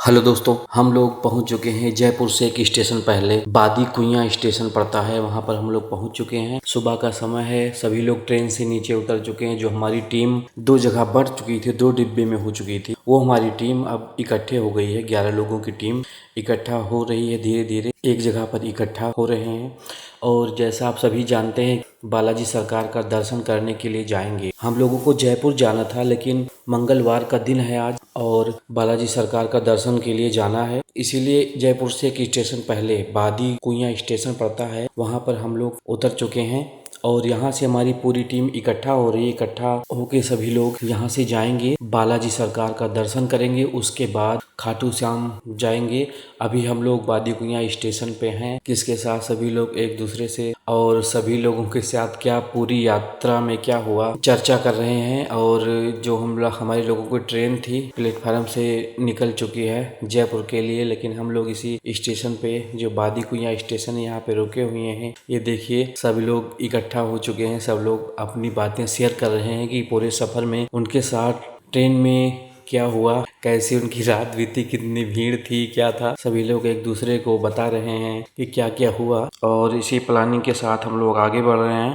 Hello दोस्तों, हम लोग पहुंच चुके हैं जयपुर से एक स्टेशन पहले बादी कुइयां स्टेशन पड़ता है। वहां पर हम लोग पहुंच चुके हैं। सुबह का समय है, सभी लोग ट्रेन से नीचे उतर चुके हैं। जो हमारी टीम दो जगह बढ़ चुकी थी, दो डिब्बे में हो चुकी थी, वो हमारी टीम अब इकट्ठे हो गई है। 11 लोगों की टीम इकट्ठा हो रही है, धीरे धीरे एक जगह पर इकट्ठा हो रहे हैं। और जैसा आप सभी जानते हैं, बालाजी सरकार का दर्शन करने के लिए जाएंगे। हम लोगों को जयपुर जाना था, लेकिन मंगलवार का दिन है आज और बालाजी सरकार का दर्शन के लिए जाना है। इसीलिए जयपुर से एक स्टेशन पहले बादी कुइयां स्टेशन पड़ता है, वहां पर हम लोग उतर चुके हैं। और यहाँ से हमारी पूरी टीम इकट्ठा हो रही है। इकट्ठा होके सभी लोग यहाँ से जाएंगे, बालाजी सरकार का दर्शन करेंगे। उसके बाद खाटू श्याम जाएंगे। अभी हम लोग बादी कुइयां स्टेशन पे हैं, किसके साथ सभी लोग एक दूसरे से और सभी लोगों के साथ क्या पूरी यात्रा में क्या हुआ चर्चा कर रहे हैं। और जो हमारे लोगों की ट्रेन थी प्लेटफार्म से निकल चुकी है जयपुर के लिए, लेकिन हम लोग इसी स्टेशन पे जो बादी कुइयां स्टेशन है यहाँ पे रुके हुए हैं। ये देखिए, सभी लोग इकट्ठा हो चुके हैं। सब लोग अपनी बातें शेयर कर रहे हैं कि पूरे सफर में उनके साथ ट्रेन में क्या हुआ, कैसी उनकी रात बीती, कितनी भीड़ थी, क्या था। सभी लोग एक दूसरे को बता रहे हैं कि क्या क्या हुआ, और इसी प्लानिंग के साथ हम लोग आगे बढ़ रहे हैं।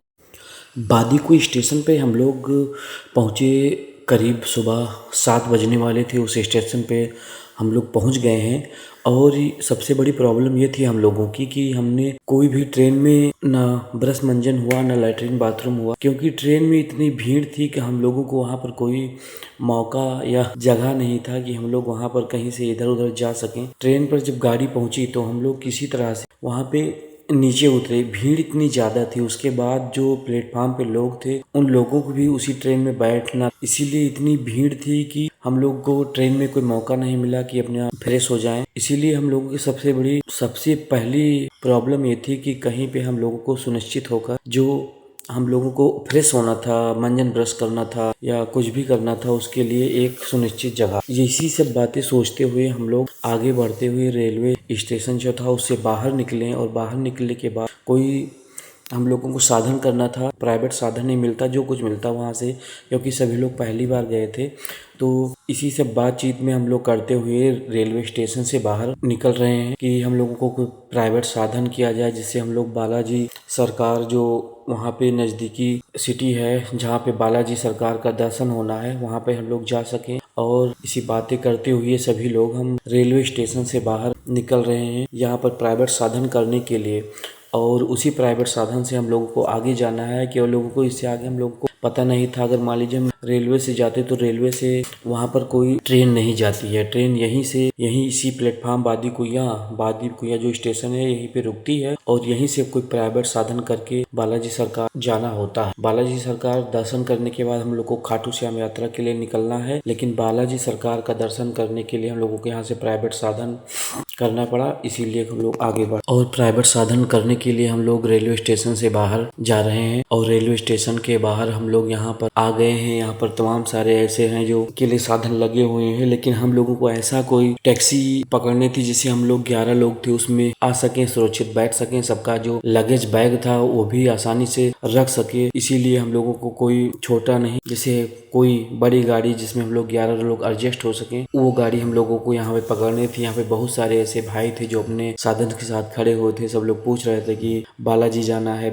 बादीकुई स्टेशन पे हम लोग पहुँचे, करीब सुबह 7 बजने वाले थे। उस स्टेशन पे हम लोग पहुँच गए हैं। और सबसे बड़ी प्रॉब्लम ये थी हम लोगों की कि हमने कोई भी ट्रेन में ना ब्रश मंजन हुआ, ना लैट्रिन बाथरूम हुआ, क्योंकि ट्रेन में इतनी भीड़ थी कि हम लोगों को वहाँ पर कोई मौका या जगह नहीं था कि हम लोग वहाँ पर कहीं से इधर उधर जा सकें। ट्रेन पर जब गाड़ी पहुँची तो हम लोग किसी तरह से वहाँ पे नीचे उतरे। भीड़ इतनी ज़्यादा थी। उसके बाद जो प्लेटफार्म पे लोग थे, उन लोगों को भी उसी ट्रेन में बैठना, इसीलिए इतनी भीड़ थी कि हम लोग को ट्रेन में कोई मौका नहीं मिला कि अपने आप फ्रेश हो जाएं। इसीलिए हम लोगों की सबसे पहली प्रॉब्लम ये थी कि कहीं पे हम लोगों को सुनिश्चित होकर जो हम लोगों को फ्रेश होना था, मंजन ब्रश करना था या कुछ भी करना था, उसके लिए एक सुनिश्चित जगह। इसी सब बातें सोचते हुए हम लोग आगे बढ़ते हुए रेलवे स्टेशन जो था उससे बाहर निकले। और बाहर निकलने के बाद कोई हम लोगों को साधन करना था। प्राइवेट साधन नहीं मिलता, जो कुछ मिलता वहाँ से, क्योंकि सभी लोग पहली बार गए थे। तो इसी सब बातचीत में हम लोग करते हुए रेलवे स्टेशन से बाहर निकल रहे हैं कि हम लोगों को कोई प्राइवेट साधन किया जाए, जिससे हम लोग बालाजी सरकार जो वहाँ पे नज़दीकी सिटी है जहाँ पे बालाजी सरकार का दर्शन होना है, वहाँ पे हम लोग जा सकें। और इसी बातें करते हुए सभी लोग हम रेलवे स्टेशन से बाहर निकल रहे हैं यहाँ पर प्राइवेट साधन करने के लिए। और उसी प्राइवेट साधन से हम लोगों को आगे जाना है कि लोगों को इससे आगे हम लोगों को पता नहीं था। अगर मान लीजिए हम रेलवे से जाते तो रेलवे से वहाँ पर कोई ट्रेन नहीं जाती है। ट्रेन यहीं इसी प्लेटफार्म बादी कुइयां जो स्टेशन है यहीं पे रुकती है, और यहीं से कोई प्राइवेट साधन करके बालाजी सरकार जाना होता है। बालाजी सरकार दर्शन करने के बाद हम लोग को खाटू श्याम यात्रा के लिए निकलना है, लेकिन बालाजी सरकार का दर्शन करने के लिए हम लोगों को यहाँ से प्राइवेट साधन करना पड़ा। इसीलिए हम लोग आगे बढ़ और प्राइवेट साधन करने के लिए हम लोग रेलवे स्टेशन से बाहर जा रहे हैं। और रेलवे स्टेशन के बाहर हम लोग यहाँ पर आ गए हैं। यहाँ पर तमाम सारे ऐसे हैं जो के लिए साधन लगे हुए हैं, लेकिन हम लोगों को ऐसा कोई टैक्सी पकड़नी थी जिससे हम लोग 11 लोग थे उसमें आ सकें, सुरक्षित बैठ सकें, सबका जो लगेज बैग था वो भी आसानी से रख सके। इसीलिए हम लोगों को कोई छोटा नहीं, जैसे कोई बड़ी गाड़ी जिसमें हम लोग 11 लोग एडजस्ट हो सके, वो गाड़ी हम लोगों को यहाँ पे पकड़नी थी। यहाँ पे बहुत सारे ऐसे भाई थे जो अपने साधन के साथ खड़े हुए थे। सब लोग पूछ रहे थे कि बालाजी जाना है,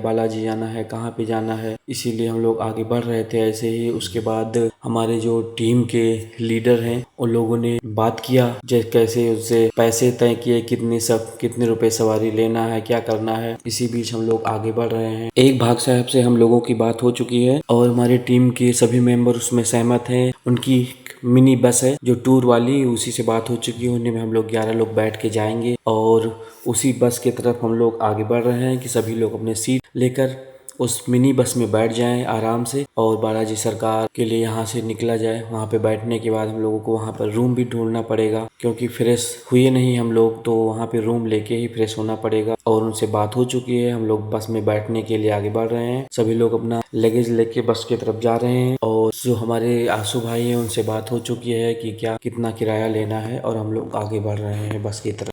कहाँ पे जाना है। इसीलिए हम लोग आगे बढ़ रहे थे ऐसे ही। उसके बाद हमारे जो टीम के लीडर हैं उन लोगों ने बात किया, जैसे कैसे उससे पैसे तय किए, कितने रुपए सवारी लेना है, क्या करना है। इसी बीच हम लोग आगे बढ़ रहे हैं। एक भाग साहब से हम लोगों की बात हो चुकी है और हमारी टीम के सभी मेंबर उसमें सहमत हैं। उनकी मिनी बस है जो टूर वाली, उसी से बात हो चुकी है। उन्हीं में हम लोग 11 लोग बैठ के जाएंगे और उसी बस की तरफ हम लोग आगे बढ़ रहे हैं कि सभी लोग अपने सीट लेकर उस मिनी बस में बैठ जाएं आराम से और बालाजी सरकार के लिए यहाँ से निकला जाए। वहाँ पे बैठने के बाद हम लोगों को वहाँ पर रूम भी ढूंढना पड़ेगा, क्योंकि फ्रेश हुए नहीं हम लोग, तो वहाँ पे रूम लेके ही फ्रेश होना पड़ेगा। और उनसे बात हो चुकी है। हम लोग बस में बैठने के लिए आगे बढ़ रहे हैं। सभी लोग अपना लगेज लेके बस की तरफ जा रहे हैं। और जो हमारे आंसू भाई हैं उनसे बात हो चुकी है कि क्या कितना किराया लेना है, और हम लोग आगे बढ़ रहे हैं बस की तरफ।